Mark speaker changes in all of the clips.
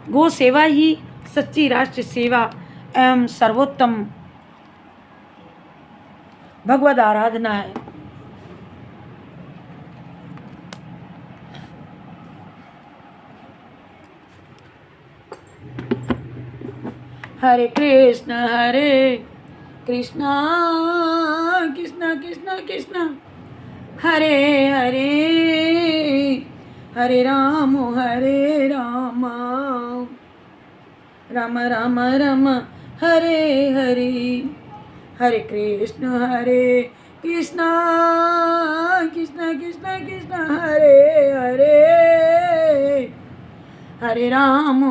Speaker 1: गो सेवा ही सच्ची राष्ट्र सेवा एवं सर्वोत्तम भगवद आराधना है। हरे कृष्ण कृष्ण कृष्ण कृष्ण हरे हरे हरे राम राम राम राम हरे हरे हरे कृष्ण कृष्ण कृष्ण कृष्ण हरे हरे हरे राम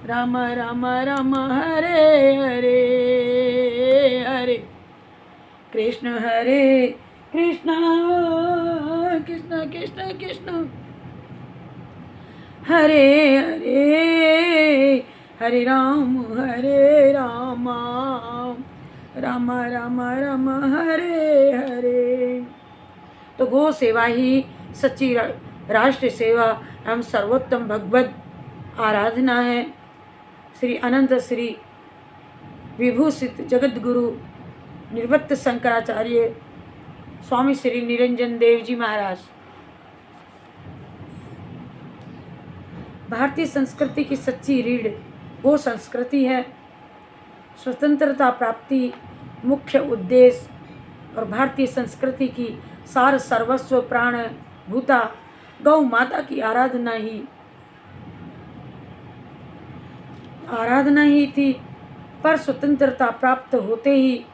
Speaker 1: राम राम राम हरे हरे हरे कृष्ण कृष्ण कृष्ण कृष्ण हरे हरे हरे राम राम राम राम हरे हरे। तो गो सेवा ही सच्ची राष्ट्र सेवा एवं सर्वोत्तम भगवत आराधना है। श्री अनंत श्री विभूषित जगत गुरु निर्वत्त शंकराचार्य स्वामी श्री निरंजन देव जी महाराज भारतीय संस्कृति की सच्ची रीढ़ वो संस्कृति है। स्वतंत्रता प्राप्ति मुख्य उद्देश्य और भारतीय संस्कृति की सार सर्वस्व प्राण भूता गौ माता की आराधना ही थी। पर स्वतंत्रता प्राप्त होते ही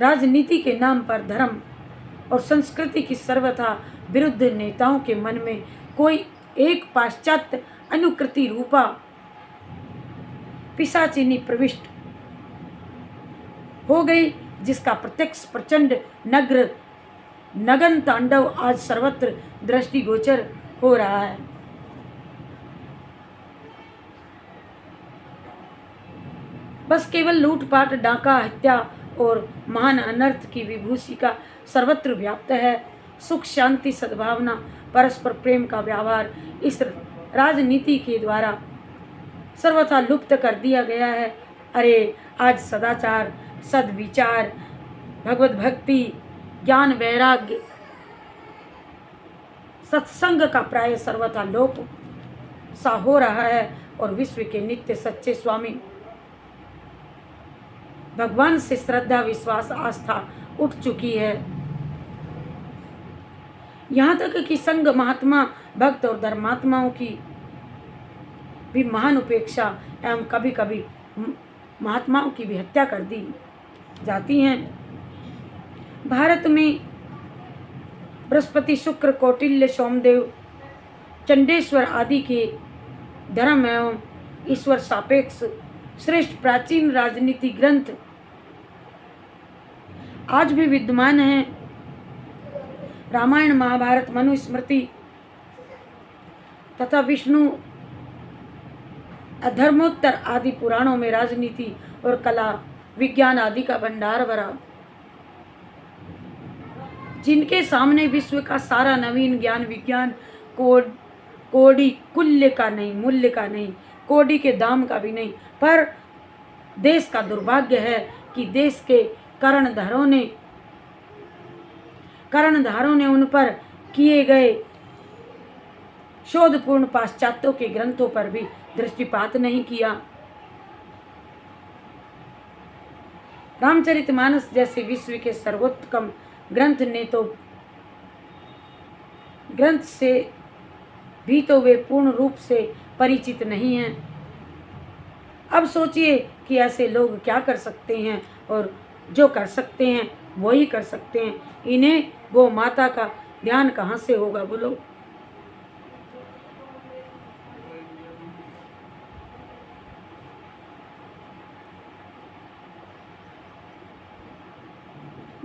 Speaker 1: राजनीति के नाम पर धर्म और संस्कृति की सर्वथा विरुद्ध नेताओं के मन में कोई एक पाश्चात्य अनुकृति रूपा पिशाचिनी प्रविष्ट हो गई, जिसका प्रत्यक्ष प्रचंड नगन तांडव आज सर्वत्र दृष्टिगोचर हो रहा है। बस केवल लूटपाट डाका हत्या और महान अनर्थ की विभूषिका सर्वत्र व्याप्त है। सुख शांति सद्भावना परस्पर प्रेम का व्यवहार इस राजनीति के द्वारा सर्वथा लुप्त कर दिया गया है। अरे आज सदाचार सद्विचार भगवत भक्ति ज्ञान वैराग्य सत्संग का प्राय सर्वथा लोप सा हो रहा है और विश्व के नित्य सच्चे स्वामी भगवान से श्रद्धा विश्वास आस्था उठ चुकी है। यहाँ तक कि संघ महात्मा भक्त और धर्मात्माओं की भी महान उपेक्षा एवं कभी कभी महात्माओं की भी हत्या कर दी जाती हैं। भारत में बृहस्पति शुक्र कौटिल्य सोमदेव चंडेश्वर आदि के धर्म एवं ईश्वर सापेक्ष श्रेष्ठ प्राचीन राजनीति ग्रंथ आज भी विद्यमान हैं। रामायण महाभारत मनुस्मृति तथा विष्णु अधर्मोत्तर आदि पुराणों में राजनीति और कला विज्ञान आदि का भंडार भरा, जिनके सामने विश्व का सारा नवीन ज्ञान विज्ञान कोडी कुल्य का नहीं मूल्य का नहीं कोडी के दाम का भी नहीं। पर देश का दुर्भाग्य है कि देश के कर्णधारों ने उन पर किए गए शोधपूर्ण पाश्चात्यों के ग्रंथों पर भी दृष्टिपात नहीं किया। रामचरितमानस जैसे विश्व के सर्वोत्तम ग्रंथ से भी तो वे पूर्ण रूप से परिचित नहीं हैं। अब सोचिए कि ऐसे लोग क्या कर सकते हैं और जो कर सकते हैं वो ही कर सकते हैं। इन्हें गो माता का ध्यान कहाँ से होगा बोलो।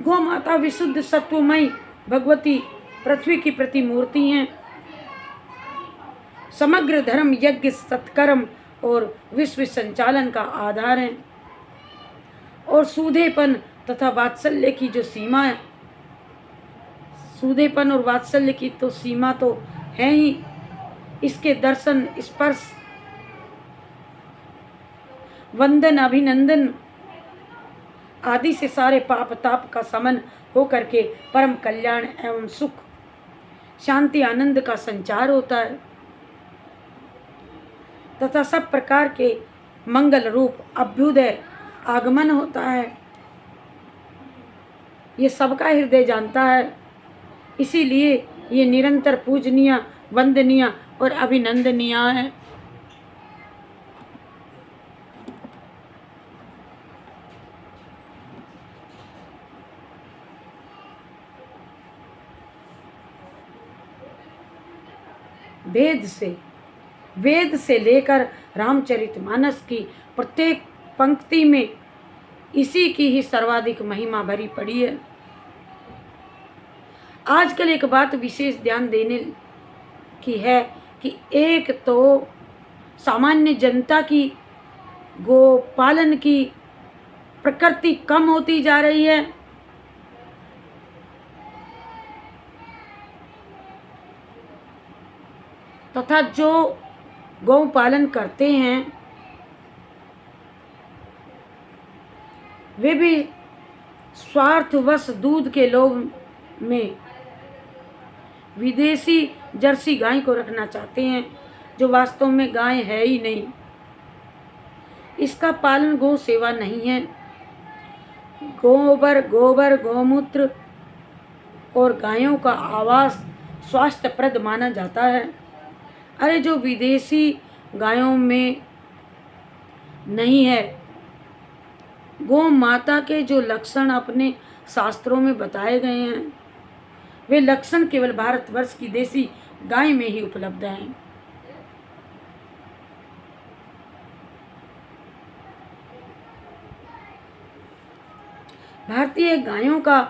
Speaker 1: गो माता विशुद्ध सत्वमयी भगवती पृथ्वी की प्रतिमूर्ति हैं। समग्र धर्म यज्ञ सत्कर्म और विश्व संचालन का आधार है। और सूधेपन तथा वात्सल्य की जो सीमा है, सूधेपन और वात्सल्य की तो सीमा तो है ही। इसके दर्शन, स्पर्श, वंदन, अभिनंदन आदि से सारे पाप ताप का समन हो करके परम कल्याण एवं सुख, शांति, आनंद का संचार होता है तथा सब प्रकार के मंगल रूप अभ्युदय आगमन होता है। ये सबका हृदय जानता है, इसीलिए ये निरंतर पूजनीय, वंदनीय और अभिनंदनीय है। वेद से लेकर रामचरितमानस की प्रत्येक पंक्ति में इसी की ही सर्वाधिक महिमा भरी पड़ी है। आजकल एक बात विशेष ध्यान देने की है कि एक तो सामान्य जनता की गोपालन की प्रकृति कम होती जा रही है, तथा जो गौ पालन करते हैं वे भी स्वार्थवश दूध के लोभ में विदेशी जर्सी गाय को रखना चाहते हैं, जो वास्तव में गाय है ही नहीं। इसका पालन गौ सेवा नहीं है। गोबर, गौमूत्र और गायों का आवास स्वास्थ्यप्रद माना जाता है। अरे जो विदेशी गायों में नहीं है, गौ माता के जो लक्षण अपने शास्त्रों में बताए गए हैं, वे लक्षण केवल भारतवर्ष की देसी गाय में ही उपलब्ध हैं। भारतीय गायों का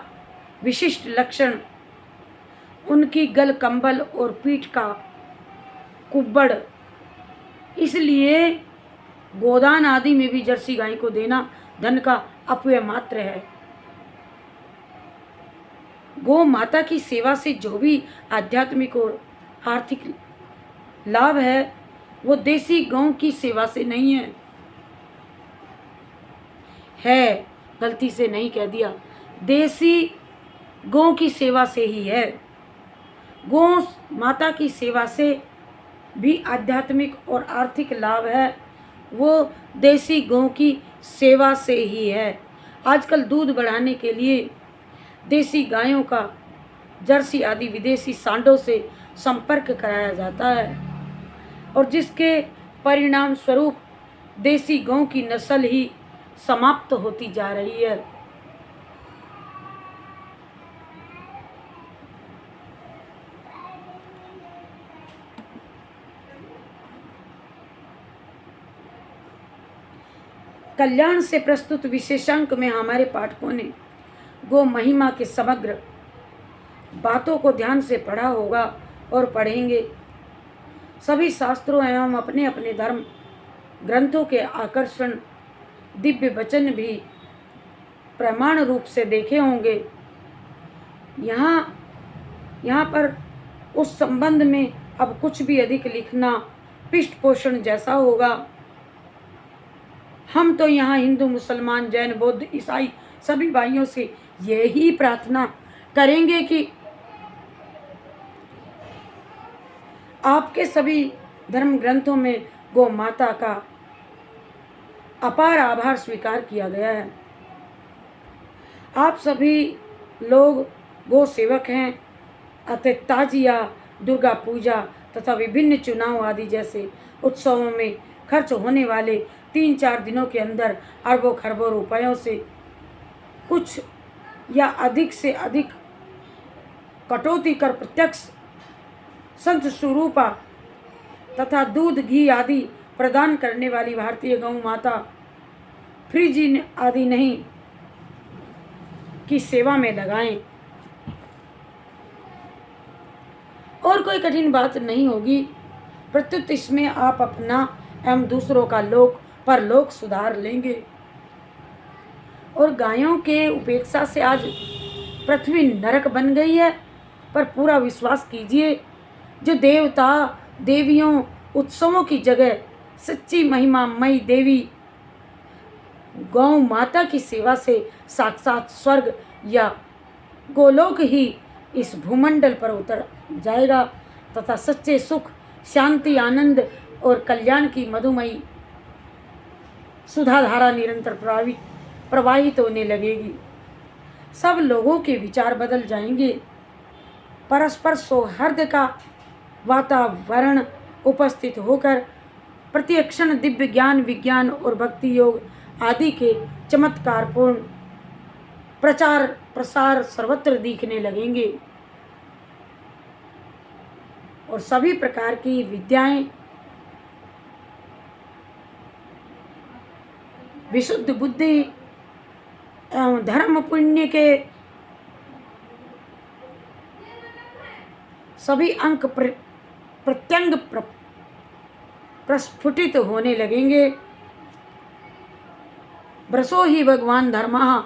Speaker 1: विशिष्ट लक्षण उनकी गल, कंबल और पीठ का कुब्बड़, इसलिए गोदान आदि में भी जर्सी गाय को देना धन का अपव्यय मात्र है। गौ माता की सेवा से जो भी आध्यात्मिक और आर्थिक लाभ है वो देसी गौ की सेवा से नहीं है, गलती से नहीं कह दिया, देसी गौ की सेवा से ही है। गौ माता की सेवा से भी आध्यात्मिक और आर्थिक लाभ है, वो देसी गौ की सेवा से ही है। आजकल दूध बढ़ाने के लिए देसी गायों का जर्सी आदि विदेशी सांडों से संपर्क कराया जाता है और जिसके परिणाम स्वरूप देसी गौ की नस्ल ही समाप्त होती जा रही है। कल्याण से प्रस्तुत विशेषांक में हमारे पाठकों ने गो महिमा के समग्र बातों को ध्यान से पढ़ा होगा और पढ़ेंगे। सभी शास्त्रों एवं अपने अपने धर्म ग्रंथों के आकर्षण दिव्य वचन भी प्रमाण रूप से देखे होंगे। यहाँ पर उस संबंध में अब कुछ भी अधिक लिखना पृष्ठ पोषण जैसा होगा। हम तो यहाँ हिंदू, मुसलमान, जैन, बौद्ध, ईसाई सभी भाइयों से यही प्रार्थना करेंगे कि आपके सभी धर्म ग्रंथों में गौ माता का अपार आभार स्वीकार किया गया है। आप सभी लोग गौ सेवक हैं, अतः ताजिया, दुर्गा पूजा तथा विभिन्न चुनाव आदि जैसे उत्सवों में खर्च होने वाले 3-4 दिनों के अंदर अरबों खरबों रुपयों से कुछ या अधिक से अधिक कटौती कर प्रत्यक्ष संत स्वरूपा तथा दूध, घी आदि प्रदान करने वाली भारतीय गौ माता फ्रिज आदि नहीं की सेवा में लगाएं। और कोई कठिन बात नहीं होगी, प्रत्युत इसमें आप अपना एवं दूसरों का लोक परलोक सुधार लेंगे। और गायों के उपेक्षा से आज पृथ्वी नरक बन गई है, पर पूरा विश्वास कीजिए, जो देवता देवियों उत्सवों की जगह सच्ची महिमा मई देवी गौ माता की सेवा से साक्षात स्वर्ग या गोलोक ही इस भूमंडल पर उतर जाएगा तथा सच्चे सुख, शांति, आनंद और कल्याण की मधुमयी सुधाधारा निरंतर प्रवाहित होने लगेगी। सब लोगों के विचार बदल जाएंगे। परस्पर सौहार्द का वातावरण उपस्थित होकर प्रत्येक क्षण दिव्य ज्ञान, विज्ञान और भक्ति योग आदि के चमत्कारपूर्ण प्रचार प्रसार सर्वत्र दिखने लगेंगे और सभी प्रकार की विद्याएं विशुद्ध बुद्धि एवं धर्म पुण्य के सभी अंक प्रत्यंग प्रस्फुटित होने लगेंगे। वृषो ही भगवान धर्मः,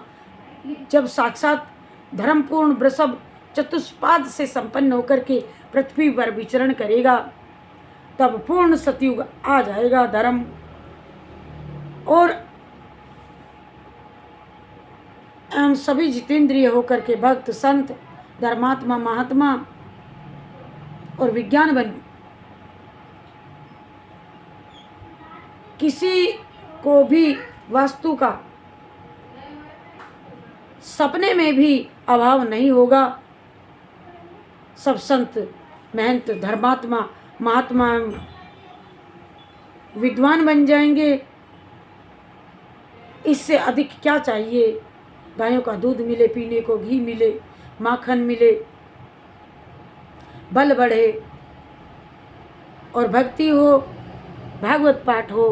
Speaker 1: जब साक्षात धर्मपूर्ण वृषभ चतुष्पाद से संपन्न होकर के पृथ्वी पर विचरण करेगा तब पूर्ण सतयुग आ जाएगा। धर्म और एवं सभी जितेंद्रिय होकर के भक्त, संत, धर्मात्मा, महात्मा और विज्ञान बन किसी को भी वस्तु का सपने में भी अभाव नहीं होगा। सब संत, महंत, धर्मात्मा, महात्मा, विद्वान बन जाएंगे। इससे अधिक क्या चाहिए? गायों का दूध मिले पीने को, घी मिले, माखन मिले, बल बढ़े और भक्ति हो, भागवत पाठ हो,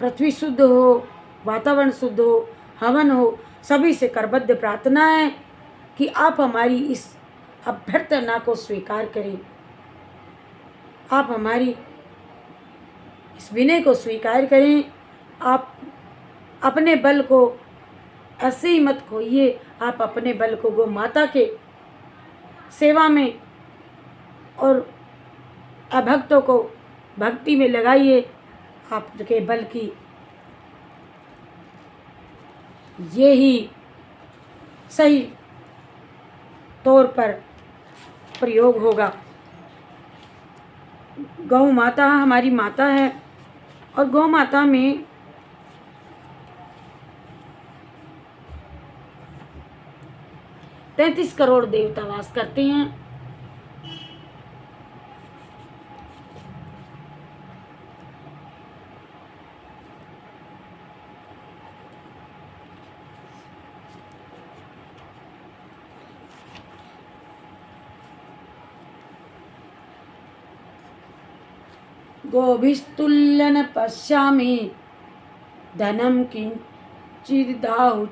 Speaker 1: पृथ्वी शुद्ध हो, वातावरण शुद्ध हो, हवन हो। सभी से करबद्ध प्रार्थना है कि आप हमारी इस अभ्यर्थना को स्वीकार करें। आप हमारी इस विनय को स्वीकार करें। आप अपने बल को ऐसे ही मत खोइए। आप अपने बल को गौ माता के सेवा में और अभक्तों को भक्ति में लगाइए। आपके बल की ये ही सही तौर पर प्रयोग होगा। गौ माता हमारी माता है और गौ माता में तैंतीस करोड़ देवता वास करते हैं। गोभिस्तुल्यन पश्यामि धनं किंचिदाहु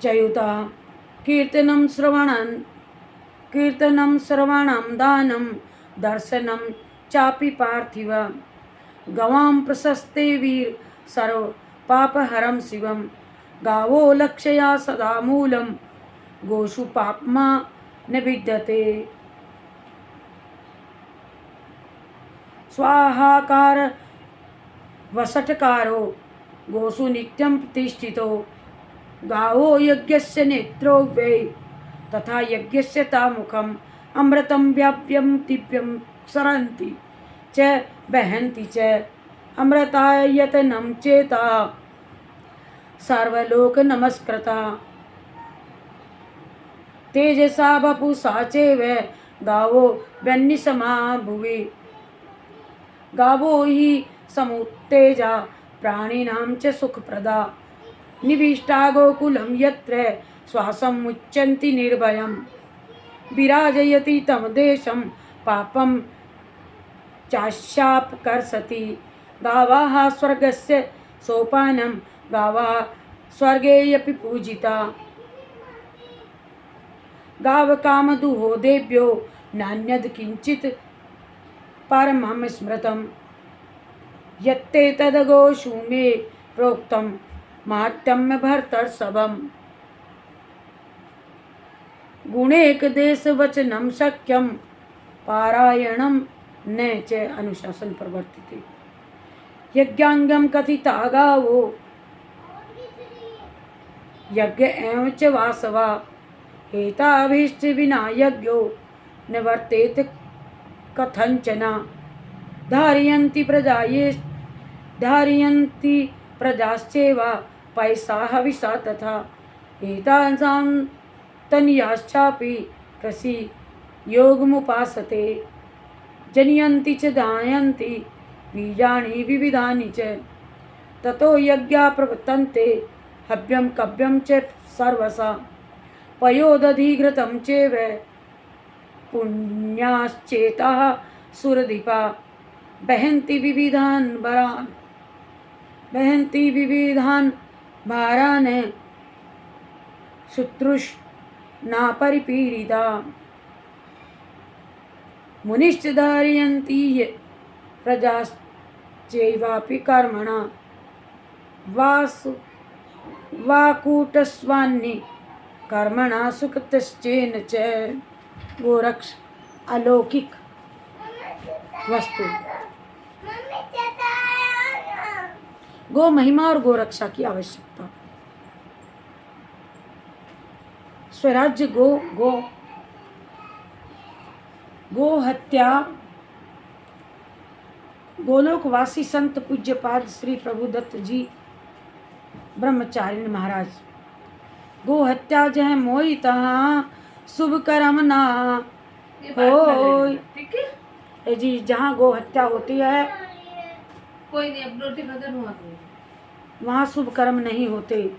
Speaker 1: चयुता कीर्तनं श्रवणं दानं दर्शनं चापि पार्थिव गवां प्रशस्ते वीर सर्व पापहरं शिवं गावो लक्षया सदा मूलं गोषु पापमा न विद्यते स्वाहाकार वसटकारो गोषु नित्यं प्रतिष्ठितो गावो यज्ञस्य नेत्रो वै तथा यज्ञस्य तामुखम् अमृतं व्याप्यं दिव्यं सरन्ति च वहन्ति च अमृतायतनं चेता सर्वलोक नमस्कृता तेजसा वपुषा चैव गावो वह्निसमा भुवि गावो हि समुत्तेजा प्राणिनां च सुखप्रदा निविष्टा गोकुलं यत्र श्वासं मुच्यन्ति निर्भयं विराजयति तं देशं पापं चाशापकर्षति गावाः स्वर्गस्य सोपानं गावाः स्वर्गेऽपि पूजिता गावकामदुहो देभ्यो नान्यद् किञ्चित् परमं स्मृतं यत्ते तदगोषु मे प्रोक्तं माहात्म्य भर्तर्षभम्। गुणेक देश वचनम शक्यम पारायणम न च अनुशासन प्रवर्तिते। यज्ञांगम कथिता गावो यज्ञ एवं च वासवा हेताभीष्ट विना यज्ञो निवर्तेत कथंचना। धारयन्ति प्रजाश्चैव पैसा हविषा तथा एतासां तनयाश्चापि कृषि योगमुपासते। जनयन्ति च दानयन्ति बीजानि विविधानि च ततो यज्ञा प्रवर्तन्ते हव्यं कव्यं च सर्वसा। पयोदधिघृतं चैव पुण्याश्चेताः सुरदीपा बहन्ति विविधान् भारान् शुश्रूषणा परिपीडिता। मुनिश्च धारयन्ति प्रजाश्चैवापि कर्मणा वाकूटस्वान्नि कर्मणा सुकृतश्चेन च। गोरक्ष अलौकिक वस्तु। गो महिमा और गोरक्षा की आवश्यकता। स्वराज्य गो हत्या। गोलोकवासी संत पूज्यपाद श्री प्रभुदत्त जी ब्रह्मचारिणी महाराज। गो हत्या जह मोई तहाँ शुभ कर्म ना हो। जी जहाँ गो हत्या होती है
Speaker 2: कोई नहीं, अब रोटी खत्म
Speaker 1: वहाँ शुभ कर्म नहीं होते।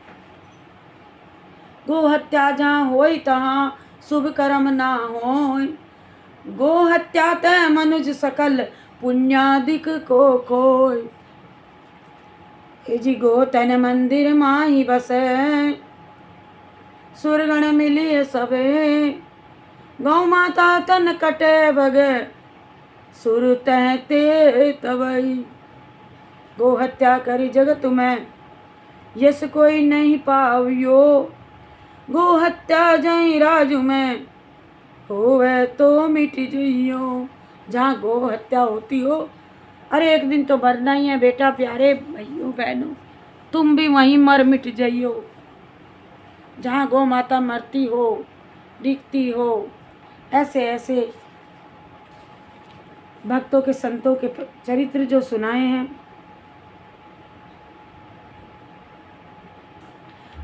Speaker 1: गो हत्या जहाँ होई तहाँ शुभ कर्म ना होय। गो हत्या ते मनुज सकल पुण्यादिक को कोय। जी गो तन मंदिर माही बसे सुरगण मिलिए सबे। गौ माता तन कटे बगे सुर तहते तबई। गो हत्या करी जगत में यस कोई नहीं पावियो। गो हत्या जई राजू में होवे तो मिट जइयो। जहाँ गो हत्या होती हो, अरे एक दिन तो मरना ही है बेटा। प्यारे भाइयों बहनों, तुम भी वहीं मर मिट जाइयो। जहाँ गौ माता मरती हो, दिखती हो, ऐसे ऐसे भक्तों के संतों के चरित्र जो सुनाए हैं।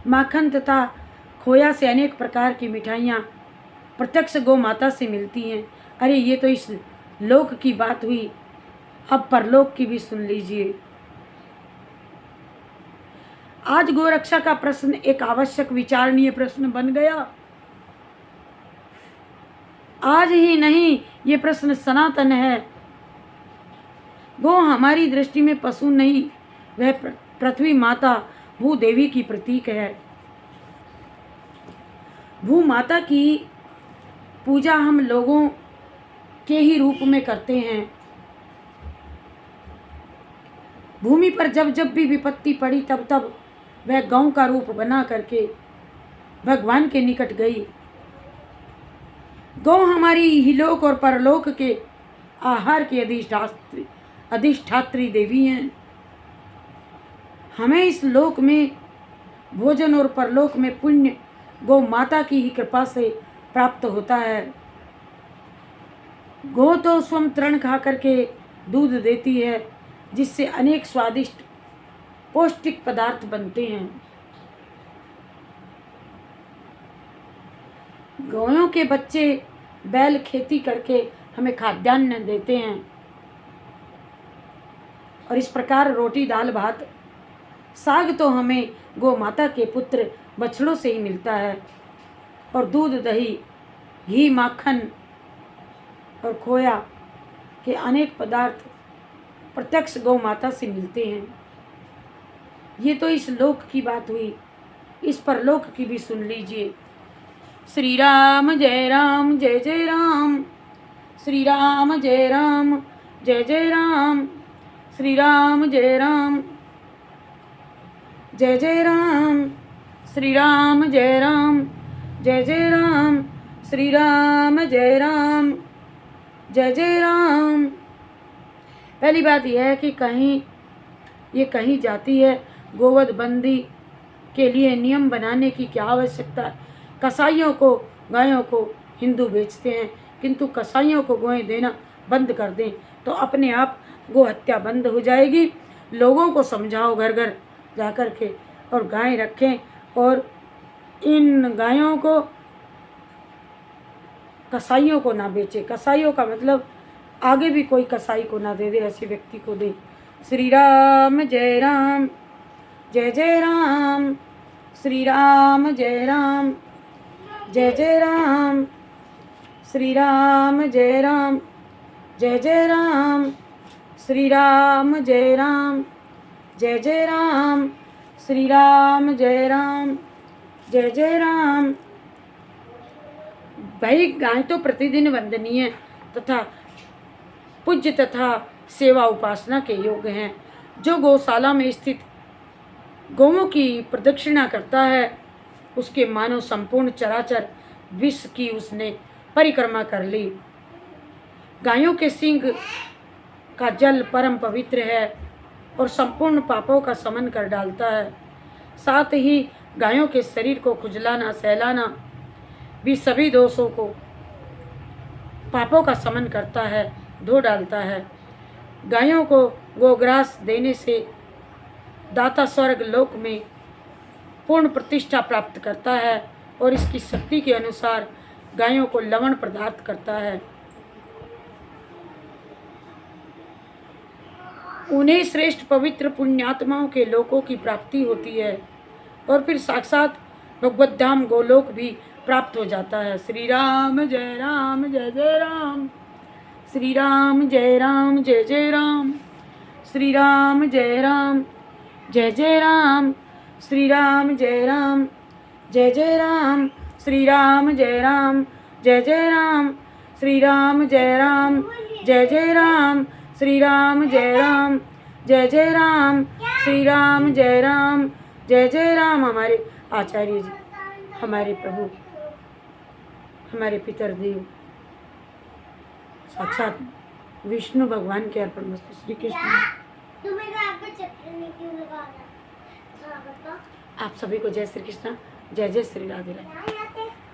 Speaker 1: माखन तथा खोया से अनेक प्रकार की मिठाइयाँ प्रत्यक्ष गौ माता से मिलती हैं। अरे ये तो इस लोक की बात हुई, अब परलोक की भी सुन लीजिए। आज गोरक्षा का प्रश्न एक आवश्यक विचारणीय प्रश्न बन गया। आज ही नहीं, ये प्रश्न सनातन है। गो हमारी दृष्टि में पशु नहीं, वह पृथ्वी माता भूदेवी की प्रतीक है। भू माता की पूजा हम लोगों के ही रूप में करते हैं। भूमि पर जब जब भी विपत्ति पड़ी तब तब वह गौ का रूप बना करके भगवान के निकट गई। गौ हमारी इहलोक और परलोक के आहार की अधिष्ठात्री देवी हैं। हमें इस लोक में भोजन और परलोक में पुण्य गौ माता की ही कृपा से प्राप्त होता है। गौ तो स्वयं तृण खा करके दूध देती है, जिससे अनेक स्वादिष्ट पौष्टिक पदार्थ बनते हैं। गौयों के बच्चे बैल खेती करके हमें खाद्यान्न देते हैं। और इस प्रकार रोटी दाल भात साग तो हमें गौ माता के पुत्र बछड़ों से ही मिलता है। और दूध दही घी माखन और खोया के अनेक पदार्थ प्रत्यक्ष गौ माता से मिलते हैं। ये तो इस लोक की बात हुई, इस परलोक की भी सुन लीजिए। श्री राम जय राम जय जय राम। श्री राम जय राम जय जय राम। श्री राम जय राम जय जय राम। श्री राम जय राम जय जय राम। श्री राम जय राम जय जय राम। पहली बात यह है कि कहीं जाती है गोवध बंदी के लिए नियम बनाने की क्या आवश्यकता है। कसाईयों को गायों को हिंदू बेचते हैं, किंतु कसाईयों को गोएं देना बंद कर दें तो अपने आप गो हत्या बंद हो जाएगी। लोगों को समझाओ घर घर जा कर के, और गाय रखें, और इन गायों को कसाईयों को ना बेचे। कसाईयों का मतलब आगे भी कोई कसाई को ना दे, ऐसे व्यक्ति को दे। श्री राम जय राम जय जय राम। श्री राम जय राम जय जय राम। श्री राम जय राम जय जय राम। श्री राम जय राम जय जय राम। श्री राम जय राम जय जय राम। भाई गाय तो प्रतिदिन वंदनीय तथा पूज्य तथा सेवा उपासना के योग्य हैं। जो गौशाला में स्थित गौओं की प्रदक्षिणा करता है उसके मानो संपूर्ण चराचर विश्व की उसने परिक्रमा कर ली। गायों के सींग का जल परम पवित्र है और संपूर्ण पापों का शमन कर डालता है। साथ ही गायों के शरीर को खुजलाना सहलाना भी सभी दोषों को पापों का शमन करता है, धो डालता है। गायों को गोग्रास देने से दाता स्वर्ग लोक में पूर्ण प्रतिष्ठा प्राप्त करता है और इसकी शक्ति के अनुसार गायों को लवण प्रदान करता है। उन्हें श्रेष्ठ पवित्र पुण्यात्माओं के लोकों की प्राप्ति होती है और फिर साक्षात भगवत धाम गोलोक भी प्राप्त हो जाता है। श्री राम जय जय राम। श्री राम जय जय राम। श्री राम जय जय जय राम। श्री राम जय जय जय राम। श्री राम जय जय जय राम। श्री राम जय जय राम। श्री राम जय जय राम। श्री राम जय जय राम। हमारे आचार्य जी, हमारे प्रभु, हमारे पितरदेव साक्षात विष्णु भगवान के अर्पण वस्तु। श्री कृष्ण। आप सभी को जय श्री कृष्ण, जय जय श्री राधे राधे।